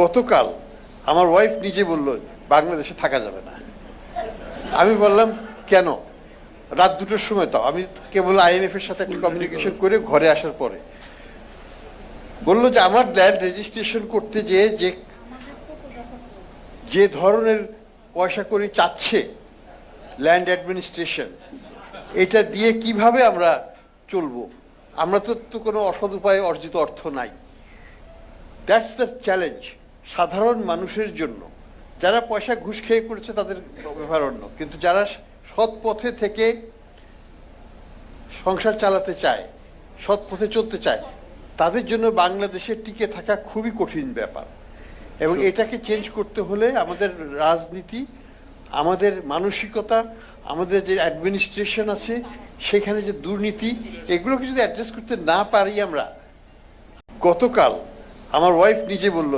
গতকাল আমার ওয়াইফ নিজে বলল বাংলাদেশে থাকা যাবে না। আমি বললাম কেন? রাত 2টোর সময়, তো আমি কেবল IMF এর সাথে একটা কমিউনিকেশন করে ঘরে আসার পরে বললো যে আমার ল্যান্ড রেজিস্ট্রেশন করতে যে ধরনের পয়সা করে চাচ্ছে ল্যান্ড অ্যাডমিনিস্ট্রেশন, এটা দিয়ে কিভাবে আমরা চলবো? আমরা তো কোনো অসৎ উপায়ে অর্জিত অর্থ নাই। দ্যাটস দ্য চ্যালেঞ্জ সাধারণ মানুষের জন্য। যারা পয়সা ঘুষ খেয়ে করেছে তাদের ব্যাপার অন্য, কিন্তু যারা সৎ পথে থেকে সংসার চালাতে চায়, সৎ পথে চলতে চায়, তাদের জন্য বাংলাদেশে টিকে থাকা খুবই কঠিন ব্যাপার। এবং এটাকে চেঞ্জ করতে হলে আমাদের রাজনীতি, আমাদের মানসিকতা, আমাদের যে অ্যাডমিনিস্ট্রেশন আছে সেখানে যে দুর্নীতি, এগুলোকে যদি অ্যাড্রেস করতে না পারি আমরা। গতকাল আমার ওয়াইফ নিজে বলল